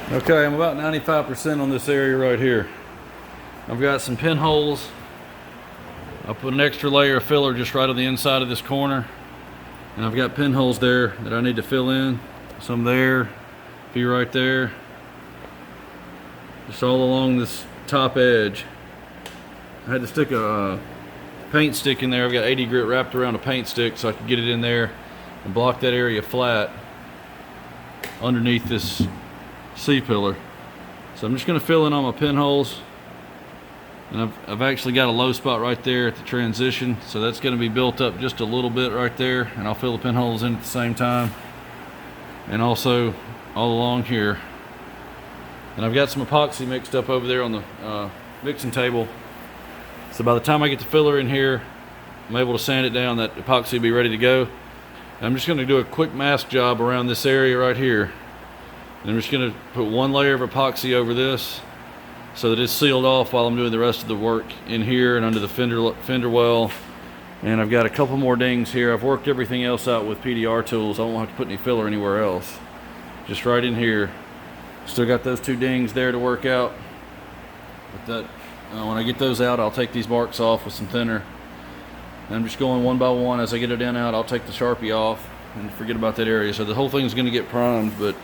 Okay, I'm about 95% on this area right here. I've got some pinholes. I'll put an extra layer of filler just right on the inside of this corner. And I've got pinholes there that I need to fill in. Some there, a few right there. Just all along this top edge. I had to stick a paint stick in there. I've got 80 grit wrapped around a paint stick so I can get it in there and block that area flat underneath this C-pillar. So I'm just going to fill in on my pinholes, and I've actually got a low spot right there at the transition, so that's going to be built up just a little bit right there, and I'll fill the pinholes in at the same time, and also all along here. And I've got some epoxy mixed up over there on the mixing table, so by the time I get the filler in here, I'm able to sand it down. That epoxy will be ready to go. I'm just going to do a quick mask job around this area right here. And I'm just going to put one layer of epoxy over this so that it's sealed off while I'm doing the rest of the work in here and under the fender well. And I've got a couple more dings here. I've worked everything else out with PDR tools. I won't have to put any filler anywhere else. Just right in here. Still got those two dings there to work out. But when I get those out, I'll take these marks off with some thinner. And I'm just going one by one. As I get it in out, I'll take the Sharpie off and forget about that area. So the whole thing's going to get primed, but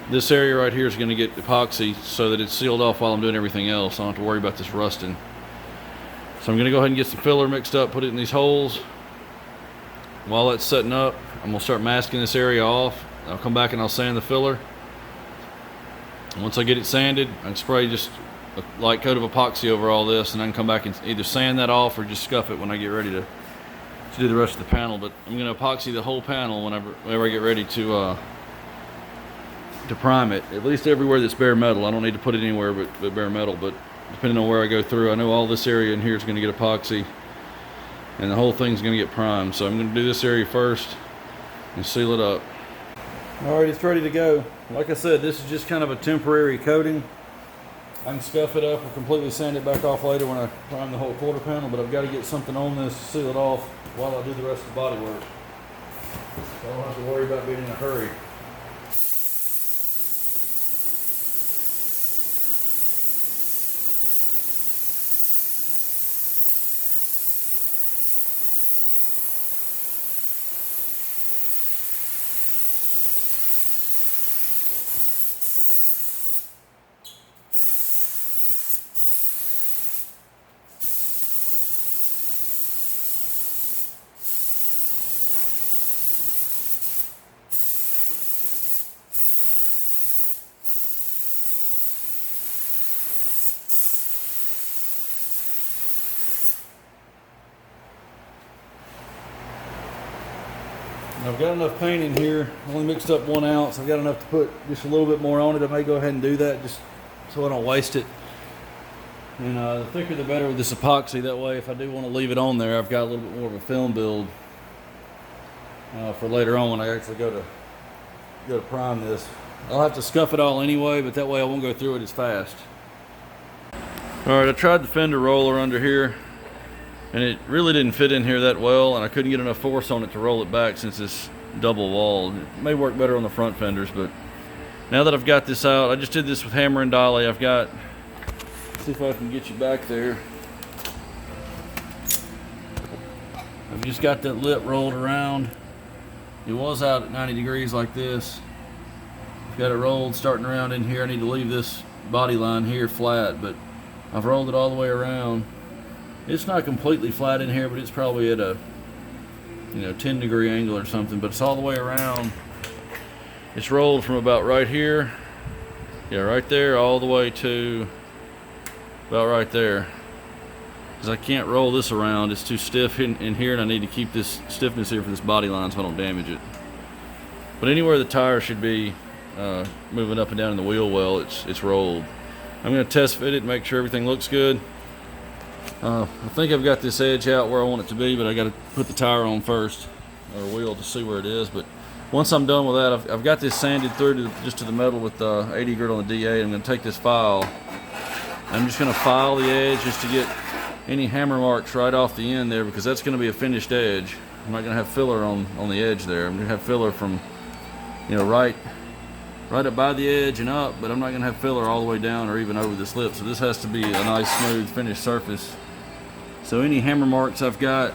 this area right here is going to get epoxy so that it's sealed off while I'm doing everything else. I don't have to worry about this rusting. So I'm going to go ahead and get some filler mixed up, put it in these holes. While that's setting up, I'm going to start masking this area off. I'll come back and I'll sand the filler. And once I get it sanded, I can spray just a light coat of epoxy over all this, and I can come back and either sand that off or just scuff it when I get ready to do the rest of the panel. But I'm going to epoxy the whole panel whenever I get ready to prime it. At least everywhere that's bare metal. I don't need to put it anywhere but bare metal, but depending on where I go through, I know all this area in here is going to get epoxy, and the whole thing's going to get primed. So I'm going to do this area first and seal it up. Alright, it's ready to go. Like I said, this is just kind of a temporary coating. I can scuff it up or completely sand it back off later when I prime the whole quarter panel, but I've got to get something on this to seal it off while I do the rest of the body work. So I don't have to worry about being in a hurry. I've got enough paint in here. I only mixed up 1 ounce. I've got enough to put just a little bit more on it. I may go ahead and do that just so I don't waste it. And the thicker the better with this epoxy. That way, if I do want to leave it on there, I've got a little bit more of a film build for later on when I actually go to prime this. I'll have to scuff it all anyway, but that way I won't go through it as fast. All right, I tried the fender roller under here, and it really didn't fit in here that well, and I couldn't get enough force on it to roll it back since it's double walled. It may work better on the front fenders, but now that I've got this out, I just did this with hammer and dolly. I've got, see if I can get you back there. I've just got that lip rolled around. It was out at 90 degrees like this. I've got it rolled starting around in here. I need to leave this body line here flat, but I've rolled it all the way around. It's not completely flat in here, but it's probably at a 10-degree angle or something, but it's all the way around. It's rolled from about right here, yeah, right there, all the way to about right there. Because I can't roll this around, it's too stiff in here, and I need to keep this stiffness here for this body line so I don't damage it. But anywhere the tire should be moving up and down in the wheel well, it's rolled. I'm going to test fit it and make sure everything looks good. I think I've got this edge out where I want it to be, but I got to put the tire on first, or wheel, to see where it is. But once I'm done with that, I've got this sanded through just to the metal with 80 grit on the D8. I'm going to take this file. I'm just going to file the edge just to get any hammer marks right off the end there, because that's going to be a finished edge. I'm not going to have filler on the edge there. I'm going to have filler from right right up by the edge and up, but I'm not gonna have filler all the way down or even over this lip. So this has to be a nice, smooth, finished surface. So any hammer marks I've got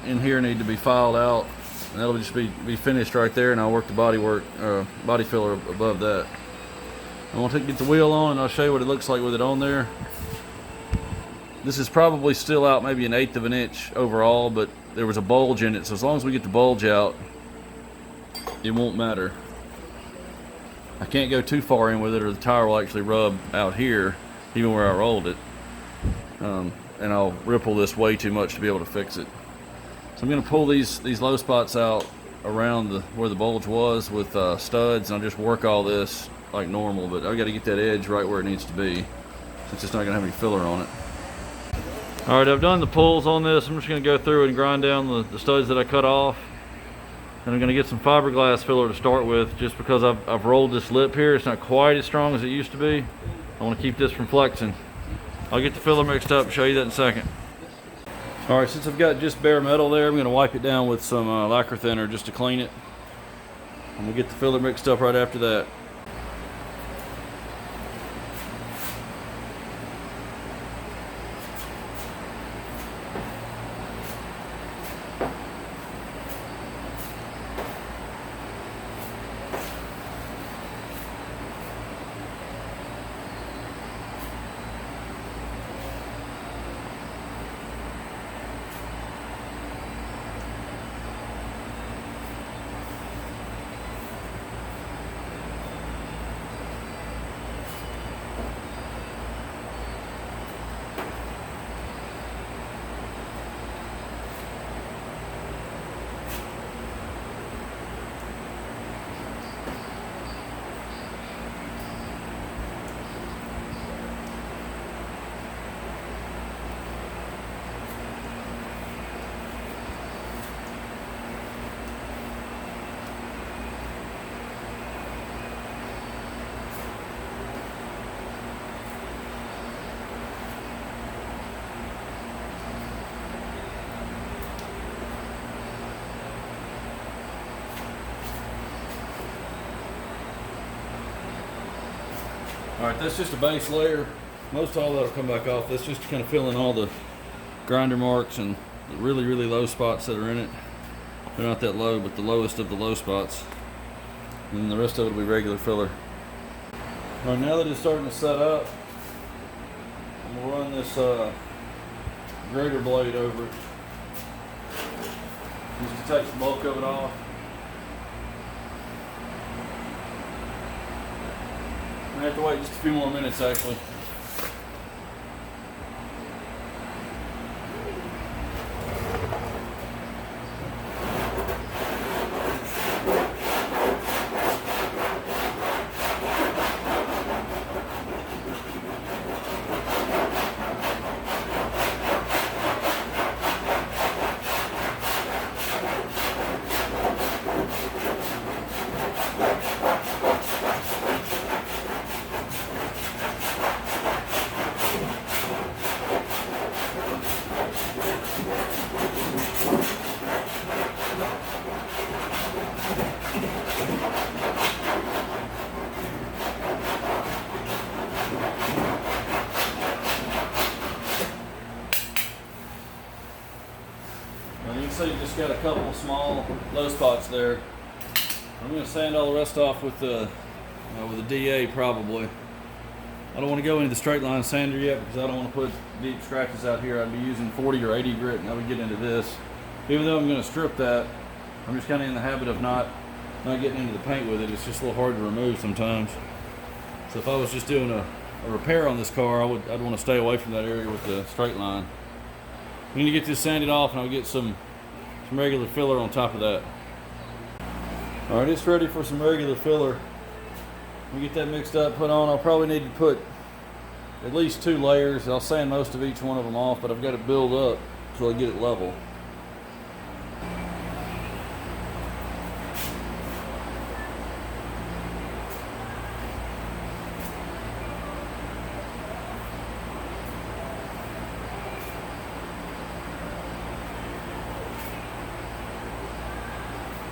in here need to be filed out. And that'll just be finished right there, and I'll work the body filler above that. I want to get the wheel on, and I'll show you what it looks like with it on there. This is probably still out maybe 1/8 of an inch overall, but there was a bulge in it, so as long as we get the bulge out, it won't matter. I can't go too far in with it, or the tire will actually rub out here, even where I rolled it. And I'll ripple this way too much to be able to fix it. So I'm going to pull these low spots out around where the bulge was with studs, and I'll just work all this like normal, but I've got to get that edge right where it needs to be, since it's not going to have any filler on it. Alright, I've done the pulls on this. I'm just going to go through and grind down the studs that I cut off. And I'm going to get some fiberglass filler to start with, just because I've rolled this lip here. It's not quite as strong as it used to be. I want to keep this from flexing. I'll get the filler mixed up and show you that in a second. Alright, since I've got just bare metal there, I'm going to wipe it down with some lacquer thinner just to clean it. I'm going to get the filler mixed up right after that. Alright, that's just a base layer. Most all that'll come back off. That's just to kind of fill in all the grinder marks and the really, really low spots that are in it. They're not that low, but the lowest of the low spots. And then the rest of it will be regular filler. Alright, now that it's starting to set up, I'm going to run this grater blade over it. Just to take the bulk of it off. I have to wait just a few more minutes actually. So you just got a couple of small low spots there. I'm going to sand all the rest off with a DA probably. I don't want to go into the straight line sander yet because I don't want to put deep scratches out here. I'd be using 40 or 80 grit and I would get into this. Even though I'm going to strip that, I'm just kind of in the habit of not getting into the paint with it. It's just a little hard to remove sometimes. So if I was just doing a repair on this car, I'd want to stay away from that area with the straight line. I'm going to get this sanded off and I'll get some regular filler on top of that. Alright, it's ready for some regular filler. We get that mixed up, put on. I'll probably need to put at least 2 layers. I'll sand most of each one of them off, but I've got to build up so I get it level.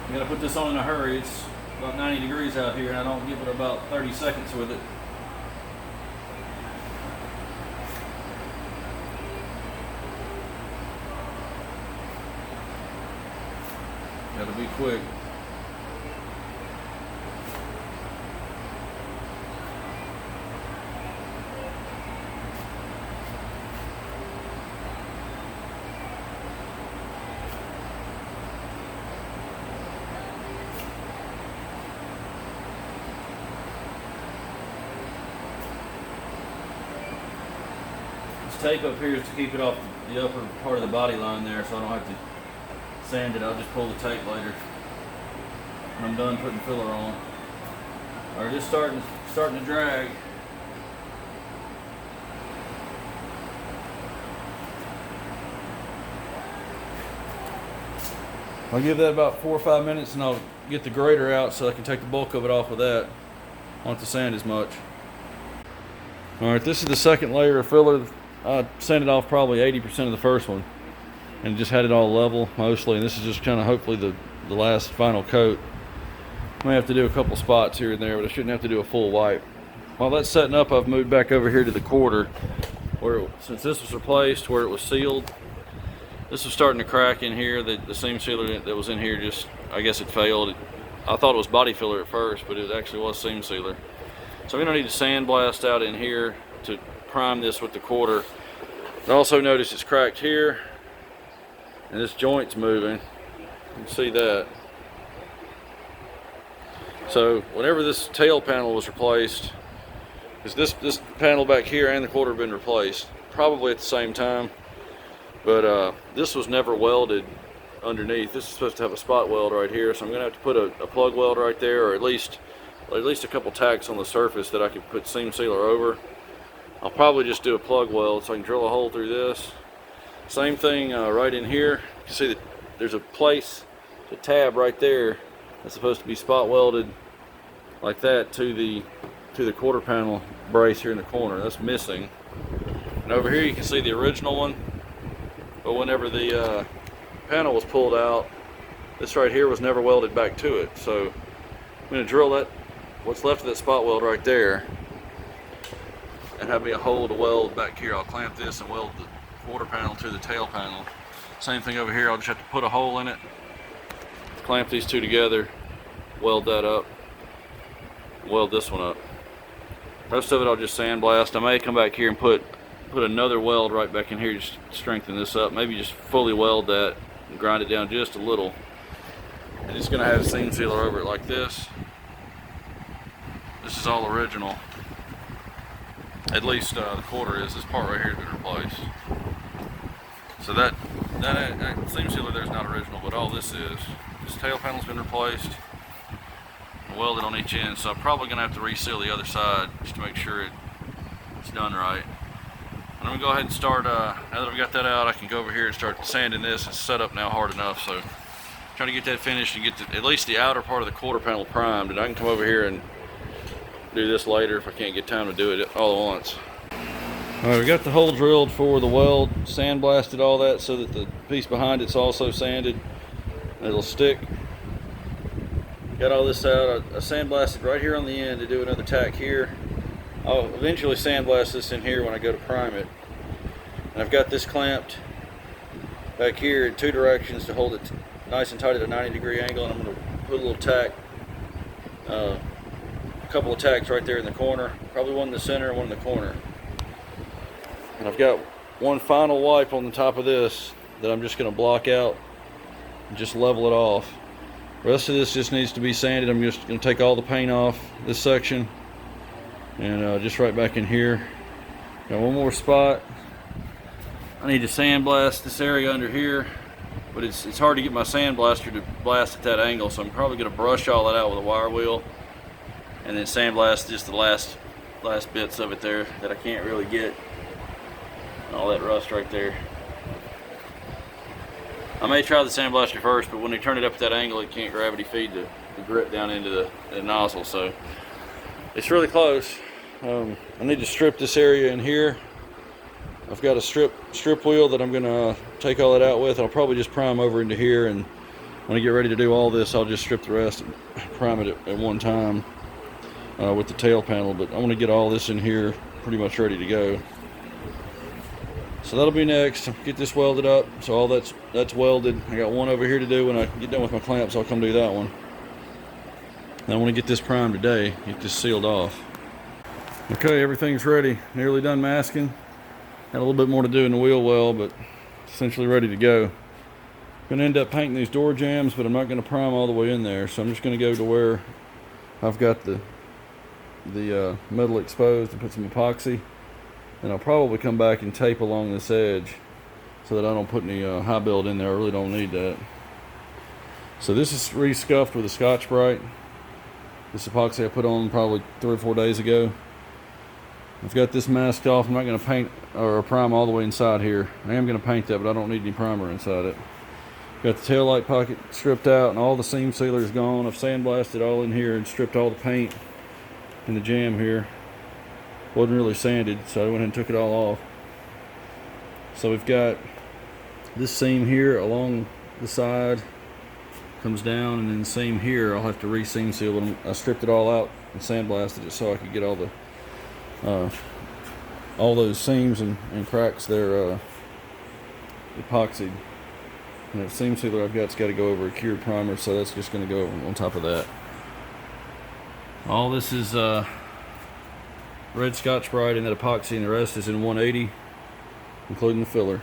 I'm gonna put this on in a hurry. It's about 90 degrees out here, and I don't give it about 30 seconds with it. Gotta be quick. Tape up here is to keep it off the upper part of the body line there, so I don't have to sand it. I'll just pull the tape later when I'm done putting filler on. Or just starting to drag. I'll give that about 4 or 5 minutes, and I'll get the grater out so I can take the bulk of it off with that. I don't have to sand as much. Alright, this is the second layer of filler. I sanded off probably 80% of the first one and just had it all level mostly, and this is just kind of hopefully the last final coat. I may have to do a couple spots here and there, but I shouldn't have to do a full wipe. While that's setting up, I've moved back over here to the quarter where, since this was replaced where it was sealed, this was starting to crack in here. The seam sealer that was in here just, I guess it failed. I thought it was body filler at first, but it actually was seam sealer. So I'm gonna need to sandblast out in here to prime this with the quarter. I also notice it's cracked here, and this joint's moving. You can see that. So whenever this tail panel was replaced, because this panel back here and the quarter have been replaced, probably at the same time, but this was never welded underneath. This is supposed to have a spot weld right here, so I'm gonna have to put a plug weld right there, or at least a couple tacks on the surface that I could put seam sealer over. I'll probably just do a plug weld so I can drill a hole through this. Same thing right in here. You can see that there's a place, a tab right there that's supposed to be spot welded like that to the quarter panel brace here in the corner. That's missing. And over here you can see the original one, but whenever the panel was pulled out, this right here was never welded back to it. So I'm going to drill that, what's left of that spot weld right there, and have me a hole to weld back here. I'll clamp this and weld the quarter panel to the tail panel. Same thing over here. I'll just have to put a hole in it, clamp these two together, weld that up, weld this one up. Rest of it I'll just sandblast. I may come back here and put another weld right back in here just to strengthen this up. Maybe just fully weld that and grind it down just a little. And it's gonna have seam sealer over it like this. This is all original. At least the quarter is. This part right here has been replaced. So that seam sealer there's not original, but all this is. This tail panel's been replaced and welded on each end, so I'm probably gonna have to reseal the other side just to make sure it's done right. And I'm gonna go ahead and start, now that I've got that out, I can go over here and start sanding this. It's set up now hard enough, so trying to get that finished and get at least the outer part of the quarter panel primed, and I can come over here and do this later if I can't get time to do it all at once. Alright, we got the hole drilled for the weld, sandblasted all that so that the piece behind it's also sanded. It'll stick. Got all this out. I sandblasted right here on the end to do another tack here. I'll eventually sandblast this in here when I go to prime it. And I've got this clamped back here in two directions to hold it nice and tight at a 90-degree angle, and I'm going to put a little tack, a couple of tacks right there in the corner, probably one in the center and one in the corner. And I've got one final wipe on the top of this that I'm just going to block out and just level it off. The rest of this just needs to be sanded. I'm just going to take all the paint off this section and just right back in here. Got one more spot. I need to sandblast this area under here, but it's hard to get my sandblaster to blast at that angle, so I'm probably going to brush all that out with a wire wheel and then sandblast just the last bits of it there that I can't really get. All that rust right there. I may try the sandblaster first, but when they turn it up at that angle, it can't gravity feed the grit down into the nozzle, so it's really close. I need to strip this area in here. I've got a strip wheel that I'm gonna take all that out with. I'll probably just prime over into here and when I get ready to do all this, I'll just strip the rest and prime it at one time with the tail panel. But I want to get all this in here pretty much ready to go. So that'll be next. Get this welded up. So all that's welded. I got one over here to do. When I get done with my clamps, I'll come do that one. And I want to get this primed today, get this sealed off. Okay, everything's ready. Nearly done masking. Had a little bit more to do in the wheel well, but essentially ready to go. I'm gonna end up painting these door jambs, but I'm not gonna prime all the way in there. So I'm just gonna go to where I've got the metal exposed and put some epoxy. And I'll probably come back and tape along this edge so that I don't put any high build in there. I really don't need that. So this is re-scuffed with a Scotch-Brite. This epoxy I put on probably 3 or 4 days ago. I've got this masked off. I'm not going to paint or prime all the way inside here. I am going to paint that, but I don't need any primer inside it. Got the tail light pocket stripped out and all the seam sealer is gone. I've sandblasted all in here and stripped all the paint in the jamb here. Wasn't really sanded, so I went ahead and took it all off. So we've got this seam here along the side, comes down, and then the seam here I'll have to re-seam seal it. I stripped it all out and sandblasted it so I could get all those seams and cracks there epoxied. And that seam sealer I've got's got to go over a cured primer, so that's just going to go on top of that. All this is red Scotch-Brite and that epoxy, and the rest is in 180, including the filler.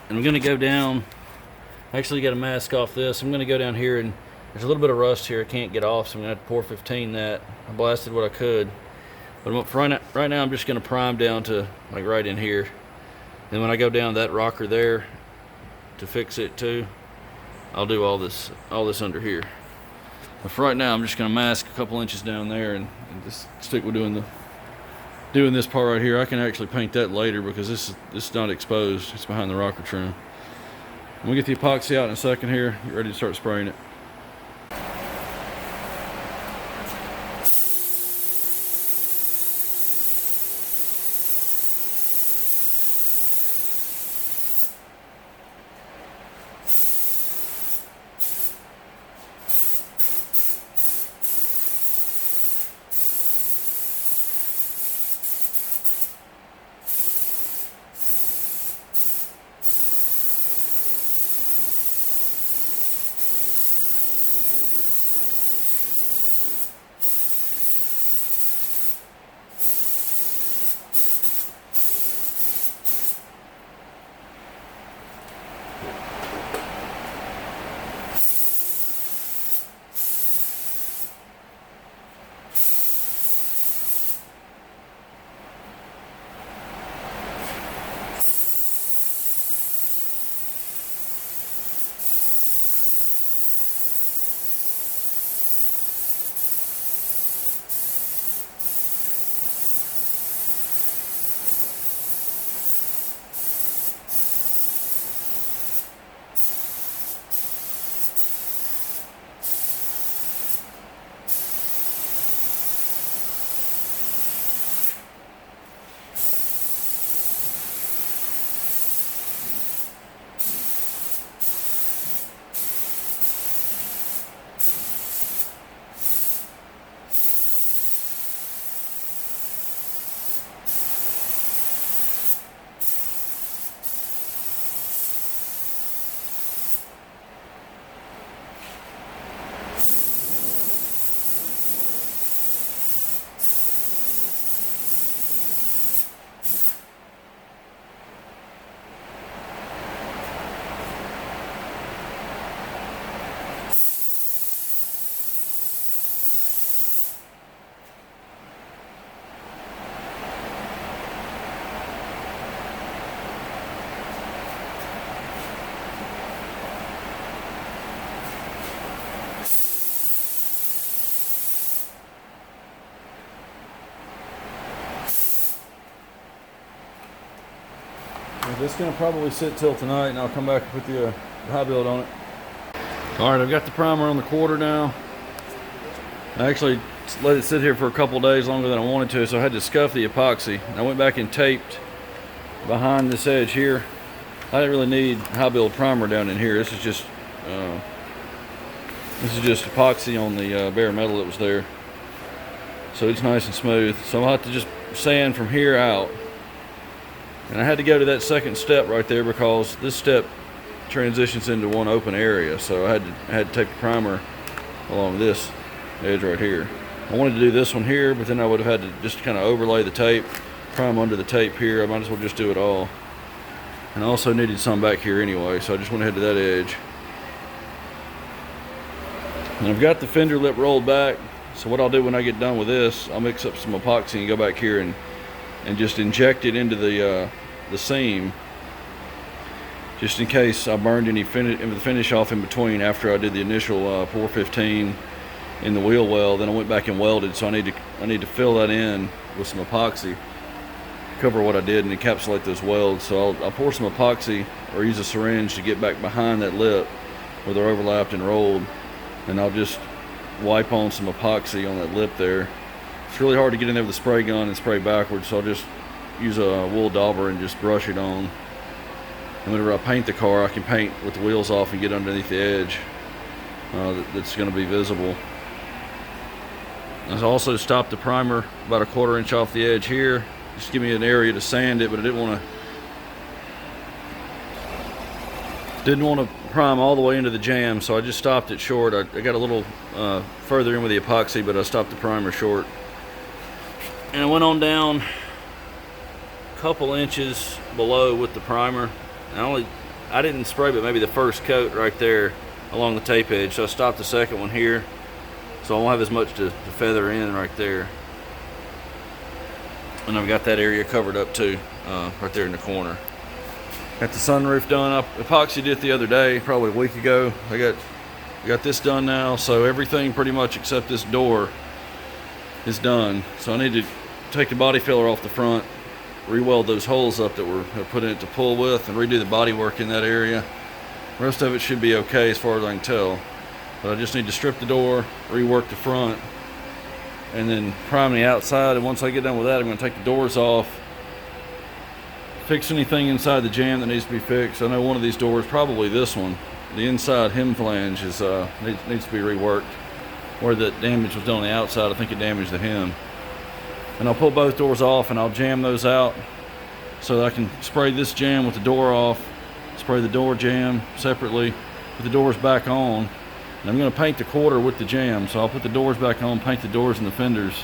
And I'm going to go down, actually got to mask off this. I'm going to go down here, and there's a little bit of rust here I can't get off, so I'm going to have to pour 15 that. I blasted what I could. But right now I'm just going to prime down to like right in here. And when I go down that rocker there to fix it too, I'll do all this under here. But for right now, I'm just going to mask a couple inches down there and just stick with doing this part right here. I can actually paint that later because this is not exposed. It's behind the rocker trim. I'm going to get the epoxy out in a second here. Get ready to start spraying it. This is going to probably sit till tonight, and I'll come back and put the high build on it. Alright, I've got the primer on the quarter now. I actually let it sit here for a couple days longer than I wanted to, so I had to scuff the epoxy. I went back and taped behind this edge here. I didn't really need high build primer down in here. This is just This is just epoxy on the bare metal that was there, so it's nice and smooth. So I'll have to just sand from here out, and I had to go to that second step right there because this step transitions into one open area, so I had to take the primer along this edge right here. I wanted to do this one here, but then I would have had to just kind of overlay the tape, prime under the tape here. I might as well just do it all. And I also needed some back here anyway, so I just went ahead to that edge. And I've got the fender lip rolled back, so what I'll do when I get done with this, I'll mix up some epoxy and go back here and just inject it into the seam, just in case I burned any finish off in between after I did the initial pour 15 in the wheel well. Then I went back and welded, so I need to fill that in with some epoxy, cover what I did and encapsulate those welds. So I'll pour some epoxy or use a syringe to get back behind that lip where they're overlapped and rolled, and I'll just wipe on some epoxy on that lip there. It's really hard to get in there with a spray gun and spray backwards, so I'll just use a wool dauber and just brush it on. And whenever I paint the car, I can paint with the wheels off and get underneath the edge that's going to be visible. I also stopped the primer about a 1/4 inch off the edge here, just to give me an area to sand it, but I didn't want to prime all the way into the jam, so I just stopped it short. I got a little further in with the epoxy, but I stopped the primer short. And I went on down a couple inches below with the primer. I didn't spray but maybe the first coat right there along the tape edge, so I stopped the second one here, so I won't have as much to feather in right there. And I've got that area covered up too, right there in the corner. Got the sunroof done. I epoxied it the other day, probably a week ago. I got this done now, so everything pretty much except this door is done. So I need to take the body filler off the front, re-weld those holes up that were put in it to pull with, and redo the body work in that area. The rest of it should be okay as far as I can tell. But I just need to strip the door, rework the front, and then prime the outside. And once I get done with that, I'm going to take the doors off, fix anything inside the jam that needs to be fixed. I know one of these doors, probably this one, the inside hem flange needs to be reworked. Where the damage was done on the outside, I think it damaged the hem. And I'll pull both doors off and I'll jam those out so that I can spray this jam with the door off, spray the door jam separately, put the doors back on. And I'm going to paint the quarter with the jam, so I'll put the doors back on, paint the doors and the fenders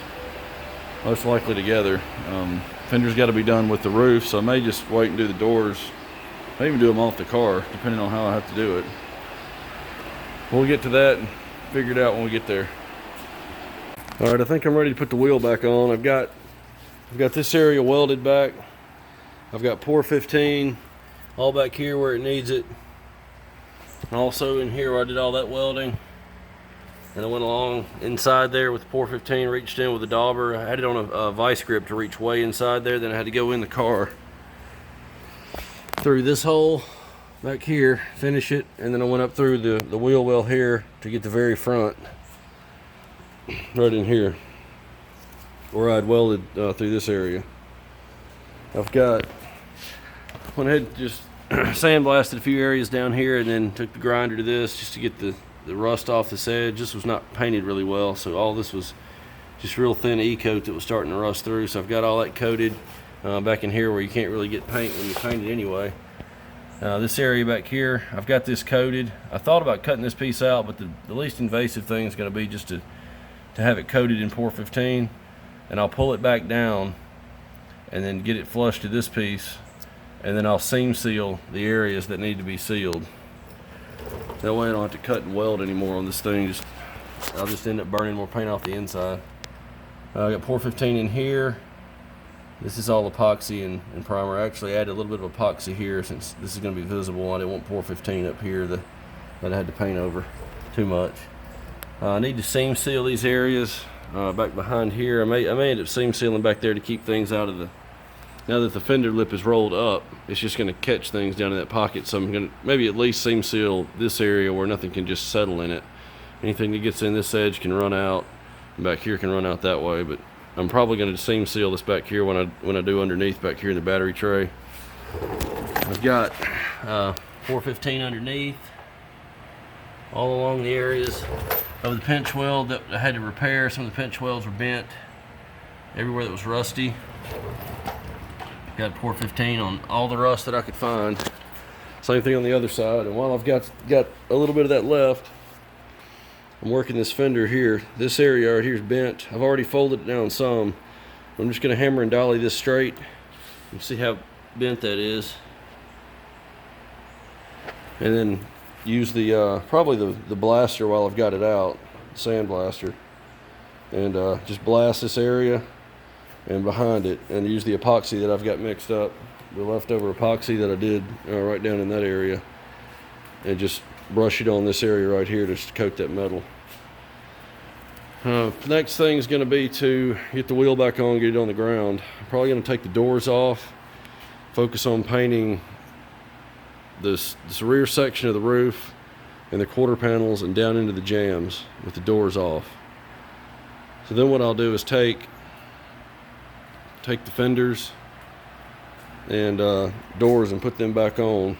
most likely together. Fender's got to be done with the roof, so I may just wait and do the doors. I may even do them off the car, depending on how I have to do it. We'll get to that and figure it out when we get there. All right, I think I'm ready to put the wheel back on. I've got this area welded back. I've got pour 15 all back here where it needs it. And also in here where I did all that welding. And I went along inside there with the pour 15, reached in with a dauber. I had it on a vice grip to reach way inside there. Then I had to go in the car through this hole back here, finish it, and then I went up through the wheel well here to get the very front, right in here, where I'd welded through this area. Went ahead and just sandblasted a few areas down here, and then took the grinder to this just to get the rust off this edge. This was not painted really well, so all this was just real thin E-coat that was starting to rust through. So I've got all that coated back in here where you can't really get paint when you paint it anyway. This area back here, I've got this coated. I thought about cutting this piece out, but the least invasive thing is going to be just to have it coated in pour 15, and I'll pull it back down and then get it flush to this piece, and then I'll seam seal the areas that need to be sealed. That way I don't have to cut and weld anymore on this thing. I'll just end up burning more paint off the inside. I got pour 15 in here. This is all epoxy and primer. I actually added a little bit of epoxy here since this is going to be visible. I didn't want pour 15 up here that I had to paint over too much. I need to seam seal these areas back behind here. I may end up seam sealing back there to keep things out of the... Now that the fender lip is rolled up, it's just going to catch things down in that pocket. So I'm going to maybe at least seam seal this area where nothing can just settle in it. Anything that gets in this edge can run out, and back here can run out that way. But I'm probably going to seam seal this back here when I do underneath back here in the battery tray. I've got 415 underneath. all along the areas of the pinch weld that I had to repair. Some of the pinch welds were bent everywhere that was rusty. Got pour 15 on all the rust that I could find. Same thing on the other side. And while I've got a little bit of that left, I'm working this fender here. This area right here is bent. I've already folded it down some. I'm just going to hammer and dolly this straight and see how bent that is. And then use the probably the blaster while I've got it out, sand blaster, and just blast this area and behind it, and use the epoxy that I've got mixed up, the leftover epoxy that I did right down in that area, and just brush it on this area right here just to coat that metal. Next thing is going to be to get the wheel back on, get it on the ground. I'm probably going to take the doors off, focus on painting this rear section of the roof and the quarter panels and down into the jambs with the doors off. So then what I'll do is take the fenders and doors and put them back on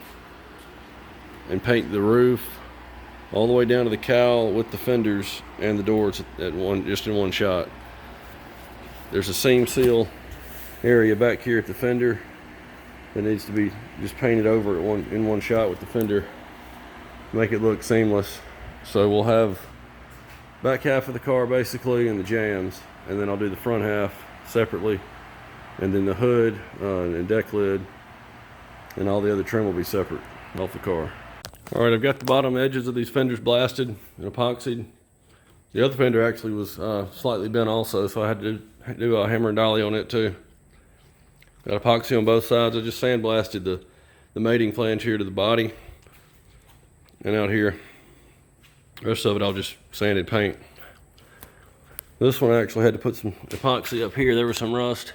and paint the roof all the way down to the cowl with the fenders and the doors just in one shot. There's a seam seal area back here at the fender that needs to be just painted over in one shot with the fender, make it look seamless. So we'll have back half of the car basically and the jambs, and then I'll do the front half separately, and then the hood and deck lid and all the other trim will be separate off the car. All right, I've got the bottom edges of these fenders blasted and epoxied. The other fender actually was slightly bent also, so I had to do a hammer and dolly on it too. Got epoxy on both sides. I just sandblasted the mating flange here to the body, and out here, the rest of it I'll just sand and paint. This one I actually had to put some epoxy up here. There was some rust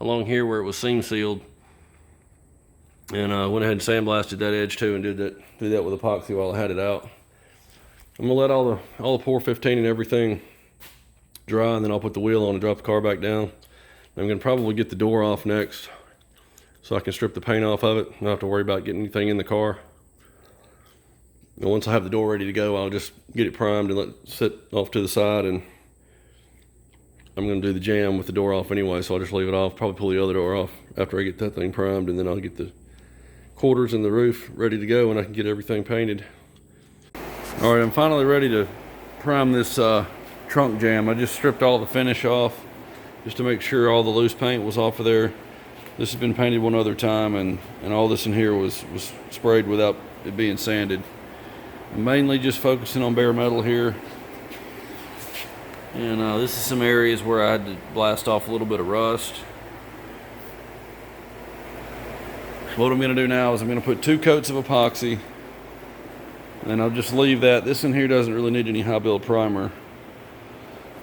along here where it was seam sealed, and I went ahead and sandblasted that edge too and did that with epoxy while I had it out. I'm gonna let all the pour 15 and everything dry, and then I'll put the wheel on and drop the car back down. I'm gonna probably get the door off next so I can strip the paint off of it. I don't have to worry about getting anything in the car. And once I have the door ready to go, I'll just get it primed and let it sit off to the side, and I'm gonna do the jamb with the door off anyway, so I'll just leave it off, probably pull the other door off after I get that thing primed, and then I'll get the quarters and the roof ready to go and I can get everything painted. All right, I'm finally ready to prime this trunk jamb. I just stripped all the finish off just to make sure all the loose paint was off of there. This has been painted one other time, and all this in here was sprayed without it being sanded. I'm mainly just focusing on bare metal here. And this is some areas where I had to blast off a little bit of rust. So what I'm going to do now is I'm going to put 2 coats of epoxy, and I'll just leave that. This in here doesn't really need any high build primer.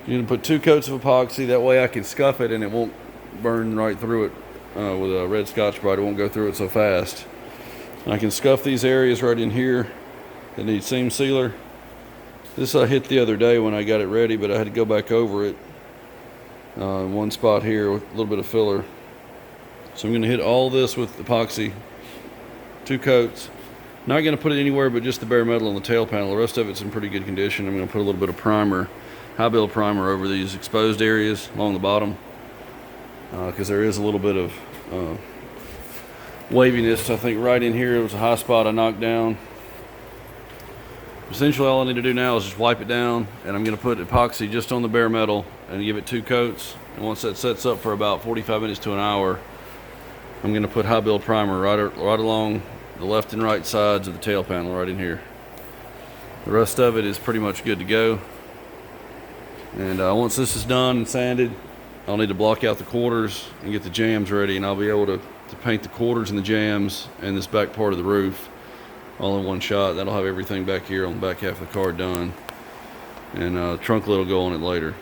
You're going to put 2 coats of epoxy, that way I can scuff it and it won't burn right through it with a red Scotch-Brite. It won't go through it so fast. And I can scuff these areas right in here that need seam sealer. This I hit the other day when I got it ready, but I had to go back over it in one spot here with a little bit of filler. So I'm going to hit all this with epoxy, 2 coats. Not going to put it anywhere but just the bare metal on the tail panel. The rest of it's in pretty good condition. I'm going to put a little bit of primer, high build primer, over these exposed areas along the bottom, because there is a little bit of waviness. I think right in here it was a high spot I knocked down. Essentially all I need to do now is just wipe it down, and I'm going to put epoxy just on the bare metal and give it 2 coats. And once that sets up for about 45 minutes to an hour, I'm going to put high build primer right along the left and right sides of the tail panel right in here. The rest of it is pretty much good to go. And once this is done and sanded, I'll need to block out the quarters and get the jambs ready, and I'll be able to paint the quarters and the jambs and this back part of the roof all in one shot. That'll have everything back here on the back half of the car done, and the trunk lid will go on it later.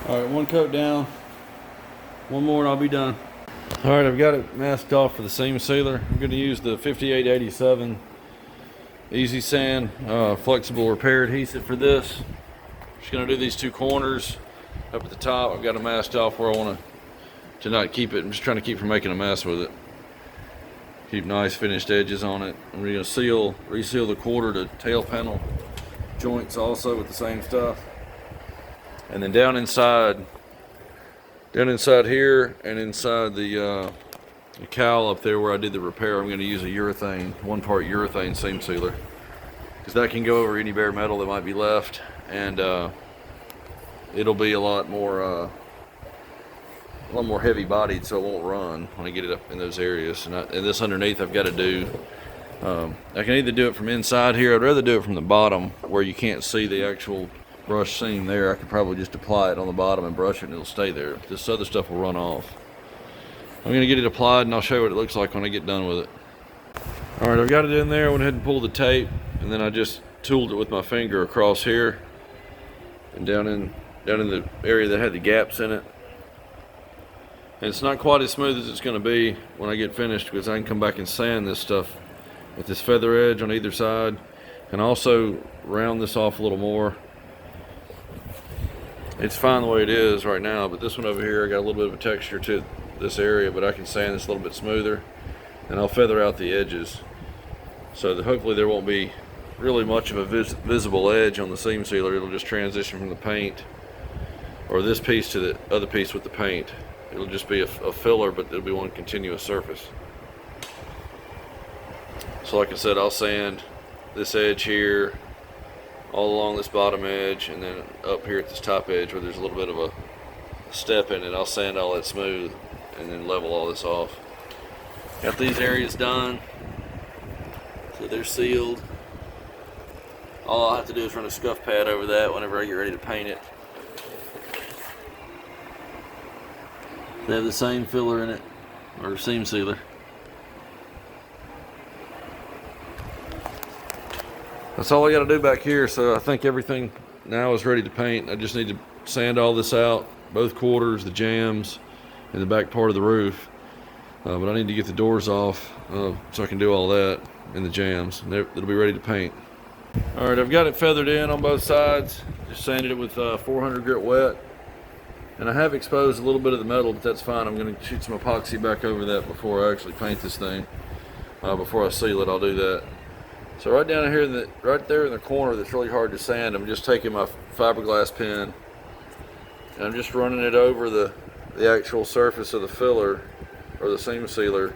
All right, one coat down, one more and I'll be done. All right, I've got it masked off for the seam sealer. I'm going to use the 5887 Easy Sand flexible repair adhesive for this. Just going to do these two corners up at the top. I've got it masked off where I want to not keep it. I'm just trying to keep from making a mess with it. Keep nice finished edges on it. I'm going to reseal the quarter to tail panel joints also with the same stuff. And then down inside here and inside the cowl up there where I did the repair, I'm going to use a urethane, 1-part urethane seam sealer, because that can go over any bare metal that might be left, and it'll be a lot more heavy bodied, so it won't run when I get it up in those areas. And this underneath I've got to do, I can either do it from inside here. I'd rather do it from the bottom where you can't see the actual brush seam there. I could probably just apply it on the bottom and brush it and it'll stay there. This other stuff will run off. I'm going to get it applied and I'll show you what it looks like when I get done with it. Alright, I've got it in there. I went ahead and pulled the tape, and then I just tooled it with my finger across here and down in the area that had the gaps in it. And it's not quite as smooth as it's going to be when I get finished, because I can come back and sand this stuff with this feather edge on either side, and also round this off a little more. It's fine the way it is right now, but this one over here, I got a little bit of a texture to this area, but I can sand this a little bit smoother, and I'll feather out the edges so that hopefully there won't be really much of a visible edge on the seam sealer. It'll just transition from the paint, or this piece, to the other piece with the paint. It'll just be a filler, but it'll be one continuous surface. So like I said, I'll sand this edge here, all along this bottom edge, and then up here at this top edge where there's a little bit of a step in it. I'll sand all that smooth and then level all this off. Got these areas done, so they're sealed. All I'll have to do is run a scuff pad over that whenever I get ready to paint it. They have the same filler in it, or seam sealer. That's all I got to do back here, so I think everything now is ready to paint. I just need to sand all this out, both quarters, the jambs, and the back part of the roof. But I need to get the doors off so I can do all that, and the jambs, and it'll be ready to paint. Alright, I've got it feathered in on both sides. Just sanded it with 400 grit wet. And I have exposed a little bit of the metal, but that's fine. I'm going to shoot some epoxy back over that before I actually paint this thing. Before I seal it, I'll do that. So right down here, right there in the corner that's really hard to sand, I'm just taking my fiberglass pen and I'm just running it over the actual surface of the filler or the seam sealer.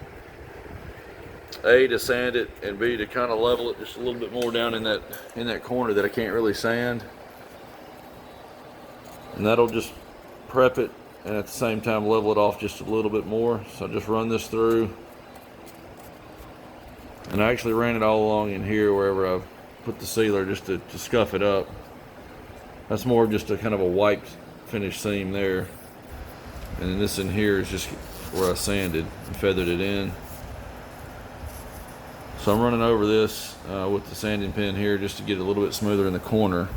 A, to sand it, and B, to kind of level it just a little bit more down in that corner that I can't really sand. And that'll just prep it and at the same time level it off just a little bit more. So I just run this through. And I actually ran it all along in here wherever I put the sealer, just to scuff it up. That's more of just a kind of a wiped finish seam there. And then this in here is just where I sanded and feathered it in. So I'm running over this with the sanding pen here just to get it a little bit smoother in the corner.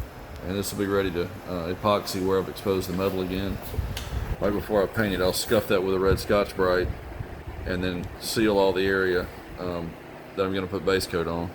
And this will be ready to epoxy where I've exposed the metal again. Right before I paint it, I'll scuff that with a red Scotch-Brite and then seal all the area that I'm going to put base coat on.